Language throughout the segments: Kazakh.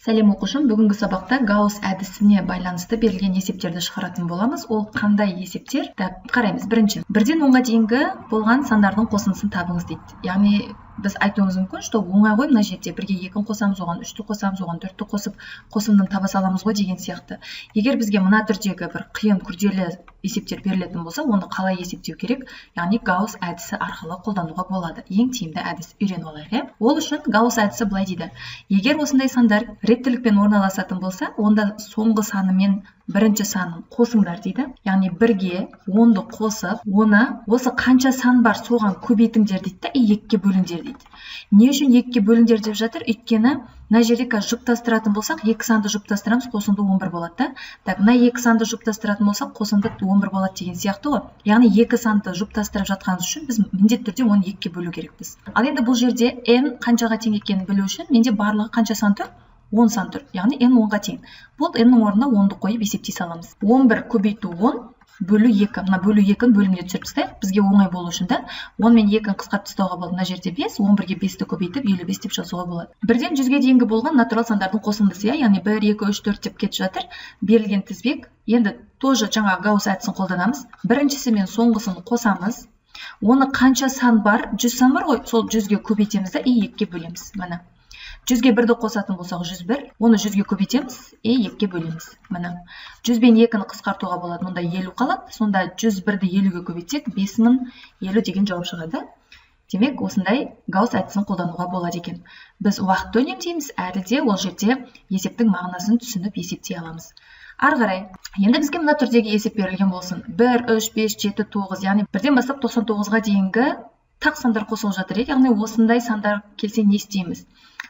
Сәлем оқушым, бүгінгі сабақта Гаусс әдісіне байланысты берілген есептерді шығаратын боламыз. Ол қандай есептер? Қараймыз. Бірінші, 1-ден 10-ға дейінгі болған сандардың қосындысын табыңыз дейді. Яғни біз айтуымыз мүмкін, что оңай ғой, мына жерде 1-ге 2-ні қосамыз, оған 3-ті қосамыз, оған 4-ті қосып, қосындыны таба саламыз ғой деген сияқты. Егер бізге мына түрдегі бір қиын күрделі есептер берілетін болса, оны қалай есептеу керек? Яғни Гаусс әдісі арқылы қолдануға болады. Ең тиімді әдіс, үйреніп алайық. Ол үшін Гаусс әдісі былай дейді. Егер осындай сандар реттілікпен орналасатын болса, онда соңғы саны мен бірінші санын қосыңдар дейді. Яғни 1-ге 10-ды қосып, оны осы қанша сан бар соған көбейтіңдер дейді да, 2-ге бөліңдер дейді. Не үшін 2-ге бөліңдер деп жатыр? Өйткені мына жерде жұптастыратын болсақ, 2 санды жұптастырамыз, қосынды 11 болады. Так, мына 2 санды жұптастыратын болсақ, қосынды 11 болады деген сияқты ғой. Яғни 2 санды жұптастырып жатқанымыз үшін біз міндетті түрде оны 2-ге бөлу керекпіз. Ал енді бұл жерде n қаншаға тең екенін білу үшін менде барлығы қанша сан тұр? 10 сан тұр. Яғни n 10-ға тең. Бұл n-нің орнына 10-ды қойып есептей саламыз. 11 көбейту 10 бөлу 2. Мына бөлу 2-ні бөлімге түсіріп тастайық. Бізге оңай болу үшін да 10 мен 2-ні қысқартып тастауға болады. Мына жерде 5, 11-ге 5-ті көбейтіп 55 деп жазуға болады. 1-ден 100-ге дейінгі болған натурал сандардың қосындысы, яғни 1, 2, 3, 4 деп кетіп жатыр. Берілген тізбек. Енді тоже жаңа Гаусс әдісін қолданамыз. Біріншісі мен соңғысын қосамыз. Оны қанша сан бар? 100 сан бар ғой, сол 100-ге көбейтеміз да 2-ге бөлеміз. Міне. 100-ге 1-ді қосатын болсақ 101, оны 100-ге көбейтеміз, 2-ге бөлеміз. Міне. 100 бен 2-ні қысқартуға болады, мұнда 50 қалады. Сонда 101-ді 50-ге көбейтсек, 5050 деген жауап шығады. Демек, осындай Гаусс әдісін қолдануға болады екен. Біз уақытты үнемдейміз, әрі де ол жерде есептің мағынасын түсініп есептей аламыз. Ары қарай, енді бізге мына түрдегі есеп берілген болсын. 1, 3, 5, 7, 9, яғни 1-ден бастап 99-ға дейінгі тақ сандар қосылып жатыр. Яғни осындай сандар келсе не істейміз?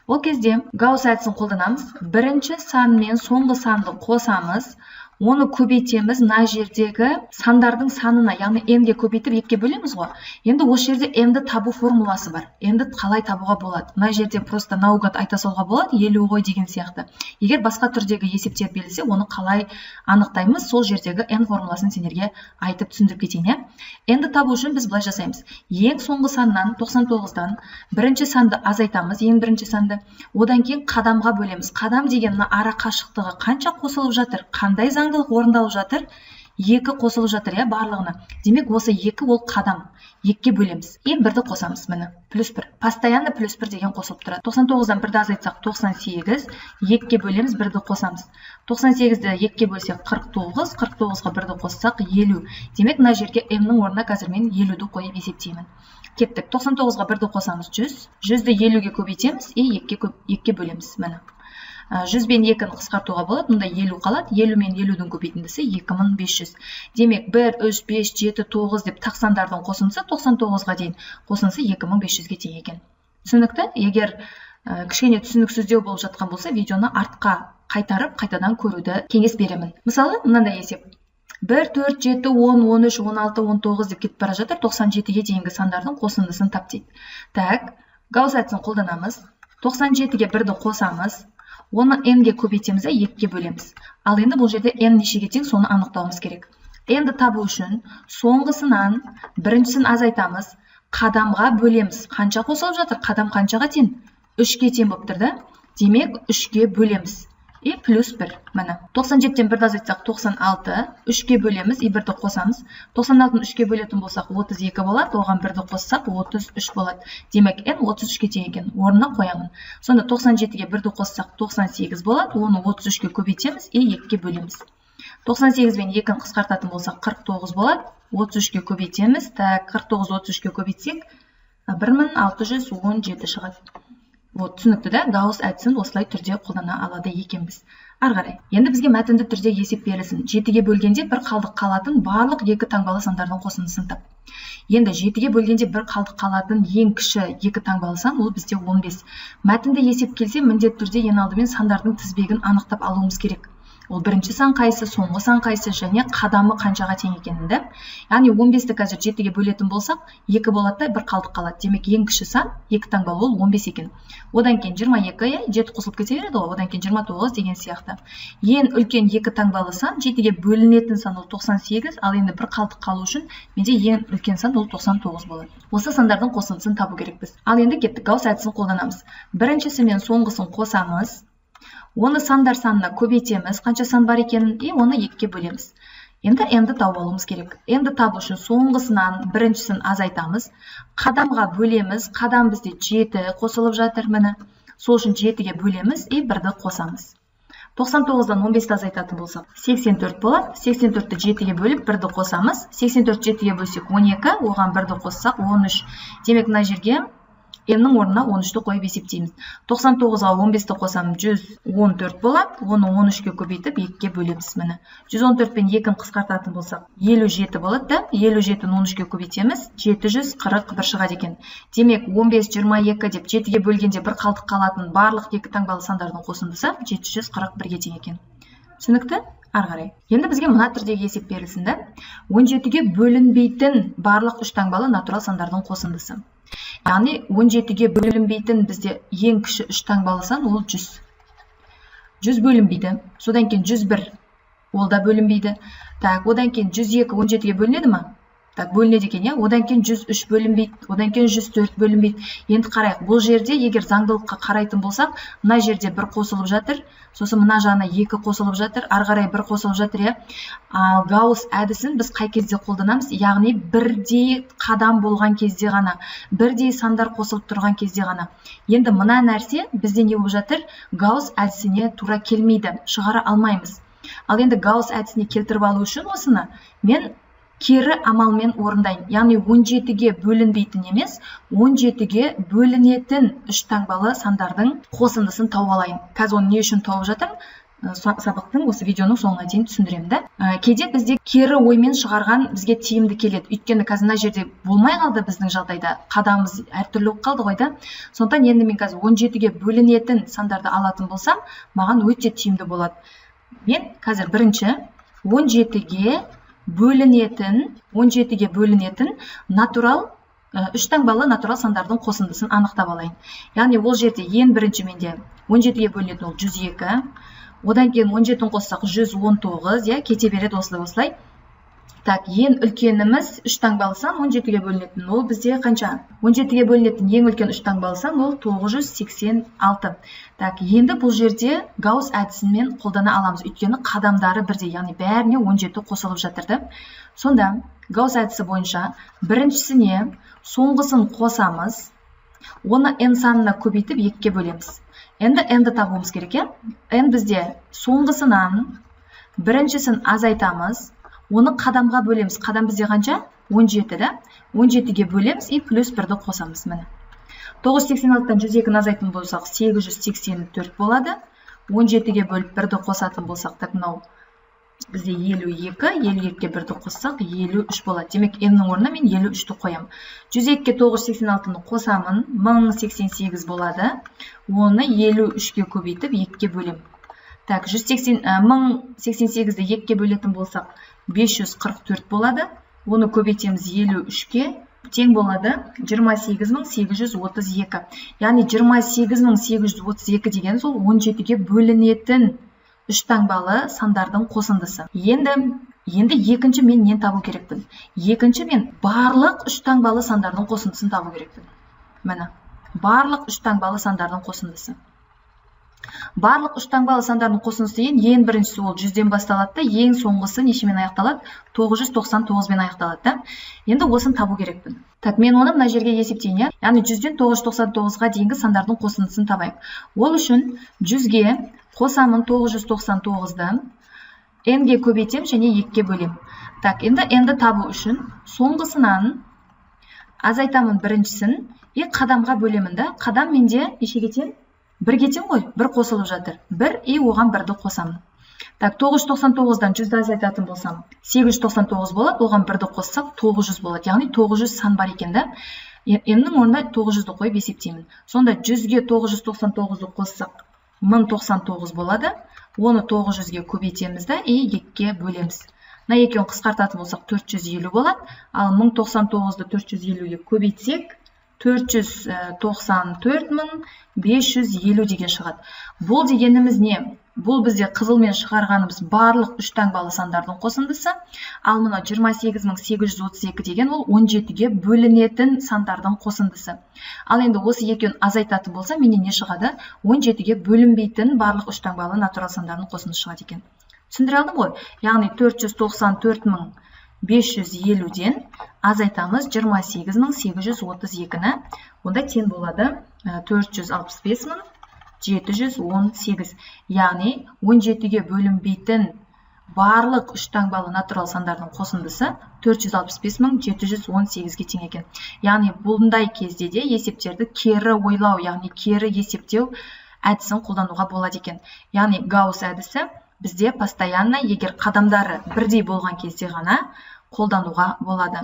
Ол кезде Гаусс әдісін қолданамыз. Бірінші сан мен соңғы санды қосамыз, оны көбейтеміз мына жердегі сандардың санына, яғни n-ге көбейтіп 2-ге бөлеміз ғой. Енді осы жерде n-ді табу формуласы бар. N-ді қалай табуға болады? Мына жерде просто наугад айта салуға болады, 50 ғой деген сияқты. Егер басқа түрдегі есептер берілсе, оны қалай анықтаймыз? Сол жердегі n формуласын сендерге айтып түсіндіріп кетейін. N-ді табу үшін біз былай жасаймыз. Ең соңғы саннан 99-дан бірінші санды азайтамыз, ең бірінші санды. Одан кейін қадамға бөлеміз. Қадам деген ара қашықтығы қанша қосылып жатыр? Қандай заңдылық орындалып жатыр? 2 қосылып жатыр, барлығына. Демек, осы 2 ол қадам. 2-ге бөлеміз. 1-ді қосамыз, міне, плюс 1. Постоянно плюс 1 деген қосылып тұрады. 99-дан 1-ді азайтсақ 98, 2-ге бөлеміз, 1-ді қосамыз. 98-ді 2-ге бөлсек 49, 49-ға 1-ді қоссақ 50. Демек, мына жерге m-нің орнына қазір мен 50-ді қойып есептеймін. Кеттік. 99-ға 1-ді қосамыз 100, 100-ді 50-ге көбейтеміз, 2-ге бөлеміз, міне. 100 бен 2-ні қысқартуға болады, мұнда 50 қалады, 50 мен 50-дің көбейтіндісі 2500. Демек, 1, 3, 5, 7, 9 деп тақ сандардың қосындысы 99-ға дейін қосындысы 2500-ге тең екен. Түсінікті? Егер кішкене түсініксіздеу болып жатқан болса, видеоны артқа қайтарып, қайтадан көруді кеңес беремін. Мысалы, мынандай есеп. 1, 4, 7, 10, 13, 16, 19 деп кетіп бара жатыр, 97-ге дейінгі сандардың қосындысын тап дейді. Так, Гаусс әдісін қолданамыз. 97-ге 1-ді қосамыз. Оны n-ге көбейтеміз, 2-ге бөлеміз. Ал енді бұл жерде n нешеге тең, соны анықтауымыз керек. n-ді табу үшін соңғысынан біріншісін азайтамыз, қадамға бөлеміз. Қанша қосылып жатыр? Қадам қаншаға тең? 3-ге тең болып тұр да. Демек, 3-ге бөлеміз. Плюс 1. Міне. 97-тен 1-ді азайтсақ 96, 3-ге бөлеміз, 1-ді қосамыз. 96-ны 3-ге бөлетін болсақ 32 болады, оған 1-ді қоссақ 33 болады. Демек, n 33-ге тең екен. Орнына қоямын. Сонда 97-ге 1-ді қоссақ 98 болады, оны 33-ге көбейтеміз, 2-ге бөлеміз. 98 бен 2-ні қысқартатын болсақ 49 болады, 33-ге көбейтеміз. Так, 49-ді 33-ге көбейтсек 1617 шығады. Түсінікті да, Гаусс әдісін осылай түрде қолдана алады екенбіз. Ары қарай. Енді бізге мәтінді түрде есеп берілсін. 7-ге бөлгенде бір қалдық қалатын барлық 2 таңбалы сандардың қосындысын тап. Енді 7-ге бөлгенде бір қалдық қалатын ең кіші 2 таңбалы сан, ол бізде 15. Мәтінді есеп келсе, міндетті түрде ең алдымен сандардың тізбегін анықтап алуымыз керек. Ол бірінші сан қайсы, соңғы сан қайсы және қадамы қаншаға тең екенінде. Яғни 15-ті қазір 7-ге бөлетін болсақ, 2 болады да бір қалдық қалады. Демек, ең кіші сан 2 таңбалы ол 15 екен. Одан кейін 22, 7 қосылып кете береді ғой, одан кейін 29 деген сияқты. Ең үлкен 2 таңбалы сан 7-ге бөлінетін сан ол 98, ал енді бір қалдық қалу үшін менде ең үлкен сан ол 99 болады. Осы сандардың қосындысын табу керекпіз. Ал енді кеттік, Гаусс әдісін қолданамыз. Біріншісі мен соңғысын қосамыз. Оны сандар санына көбейтеміз, қанша сан бар екенін, и оны 2-ке бөлеміз. Енді n-ді тауып алуымыз керек. N-ді табу үшін соңғысынан біріншісін азайтамыз. Қадамға бөлеміз. Қадам бізде 7 қосылып жатыр, міне. Сол үшін 7-ге бөлеміз и 1-ді қосамыз. 99-дан 15-ті азайтатын болсақ, 84 болады. 84-ті 7-ге бөліп 1-ді қосамыз. 84 7-ге бөлсек 12, оған 1-ді қоссақ 13. Демек, мына жерге n-нің орнына 13-ті қойып есептейміз. 99-ға 15-ті қосам 114 болады. Оны 13-ке көбейтіп 2-ге бөлеміз, міне. 114 пен 2-ні қысқартатын болсақ 57 болады да, 57-ні 13-ке көбейтеміз, 741 шығады екен. Демек, 15, 22 деп 7-ге бөлгенде бір қалдық қалатын барлық 2 таңбалы сандардың қосындысы 741-ге тең екен. Түсінікті? Ары қарай. Енді бізге мына түрдегі есеп берілсін да. 17-ге бөлінбейтін барлық 3 таңбалы натурал сандардың қосындысы. Яғни 17-ге бөлінбейтін бізде ең кіші 3 таңбалы сан ол 100. 100 бөлінбейді. Содан кейін 101 ол да бөлінбейді. Так, одан кейін 102 17-ге бөлінеді ма? Так, бөлінеді екен, я? Одан кейін 103 бөлінбейді. Одан кейін 104 бөлінбейді. Енді қарайық. Бұл жерде егер заңдылыққа қарайтын болсақ, мына жерде 1 қосылып жатыр, сосын мына жағына 2 қосылып жатыр, ары қарай 1 қосылып жатыр, я? Ал Гаусс әдісін біз қай кезде қолданамыз? Яғни бірдей қадам болған кезде ғана, бірдей сандар қосылып тұрған кезде ғана. Енді мына нәрсе бізде не болып жатыр? Гаусс әдісіне тура келмейді, шығара алмаймыз. Ал енді Гаусс әдісіне келтіріп алу үшін осыны мен кері амалмен орындайын. Яғни 17-ге бөлінбейтін емес, 17-ге бөлінетін 3 таңбалы сандардың қосындысын тауып алайын. Қазір оны не үшін тауып жатырмын? Сабақтың осы видеоның соңына дейін түсіндіремін да. Кейде бізде кері оймен шығарған бізге тиімді келеді. Өйткені қазір мына жерде болмай қалды біздің жағдайда. Қадамымыз әртүрлі болып қалды ғой да. Сондықтан енді мен қазір 17-ге бөлінетін сандарды алатын болсам, маған өте тиімді болады. Мен қазір бірінші 17-ге бөлінетін натурал 3 таңбалы натурал сандардың қосындысын анықтап алайын. Яғни ол жерде ең бірінші менде 17-ге бөлінетін ол 102, одан кейін 17-ін қоссақ 119, я, кете береді осылай. Так, ең үлкеніміз 3 таңбалы сан 17-ге бөлінетін. Ол бізде қанша? 17-ге бөлінетін ең үлкен 3 таңбалы сан ол 986. Так, енді бұл жерде Гаусс әдісімен қолдана аламыз. Өйткені қадамдары бірдей, яғни бәріне 17 қосылып жатырды. Сонда Гаусс әдісі бойынша біріншісіне соңғысын қосамыз, оны n санына көбейтіп 2-ке бөлеміз. Енді n-ді табуымыз керек, е? N бізде соңғысынан біріншісін азайтамыз, оны қадамға бөлеміз. Қадам бізде қанша? 17, да? 17-ге бөлеміз и плюс 1-ді қосамыз, міне. 986-тан 102-ні азайтын болсақ 884 болады. 17-ге бөліп 1-ді қосатын болсақ, так, мынау бізде 52, 52-ге 1-ді қоссақ 53 болады. Демек, n-нің орнына мен 53-ті қоям. 102-ге 986-ны қосамын, 1088 болады. Оны 53-ге көбейтіп 2-ге бөлем. Так, 1088-ді 2-ге бөлетін болсақ 544 болады. Оны көбейтеміз 53-ке. Тең болады 28832. Яғни 28832 деген сол 17-ге бөлінетін 3 таңбалы сандардың қосындысы. Енді екінші мен нен табу керекпін? Екінші мен барлық 3 таңбалы сандардың қосындысын табу керекпін. Міне, барлық 3 таңбалы сандардың қосындысы. Барлық 3 таңбалы сандардың қосындысы ең біріншісі ол 100-ден басталады, ең соңғысы нешемен аяқталады? 999-мен аяқталады. Енді осын табу керекпін. Так, мен оны мына жерге есептейін. Яғни 100-ден 999-ға дейінгі сандардың қосындысын табайық. Ол үшін 100-ге қосамын 999-ды, n-ге көбейтем және 2-ге бөлем. Так, енді n-ді табу үшін соңғысынан азайтамын біріншісін и қадамға бөлемін да. Қадам менде нешеге тең? 1-ге тең ғой, 1 қосылып жатыр. 1 и оған 1-ді қосамын. Так, 999-дан 100-ді азайтатын болсам 899 болады, оған 1-ді қоссақ 900 болады. Яғни 900 сан бар екен да. n-нің орнына 900-ді қойып есептеймін. Сонда 100-ге 999-ды қоссақ 1099 болады. Оны 900-ге көбейтеміз да и 2-ге бөлеміз. Мына екеуін қысқартатын болсақ 450 болады. Ал 1099-ды 450-ге көбейтсек 494.550 деген шығады. Бұл дегеніміз не? бұл бізде қызылмен шығарғанымыз барлық үш таңбалы сандардың қосындысы. Ал мына 28832 деген ол 17-ге бөлінетін сандардың қосындысы. Ал енді осы екеуін азайтатын болса, менен не шығады? 17-ге бөлінбейтін барлық үш таңбалы натурал сандардың қосындысы шығады екен. Түсіндіре алдым ғой? Яғни 494.550-ден азайтамыз 28832-ні. Онда тең болады 465.718. Яғни 17-ге бөлінбейтін барлық үш таңбалы натурал сандардың қосындысы 465.718-ге тең екен. Яғни бұндай кезде де есептерді кері ойлау, яғни кері есептеу әдісін қолдануға болады екен. Яғни Гаусс әдісі бізде постоянно, егер қадамдары бірдей болған кезде ғана қолдануға болады.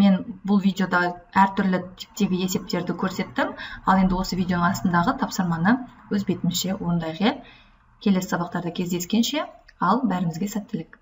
Мен бұл видеода әртүрлі типтегі есептерді көрсеттім. Ал енді осы видеоның астындағы тапсырманы өз бетімше орындайық. Келесі сабақтарда кездескенше, ал бәрімізге сәттілік.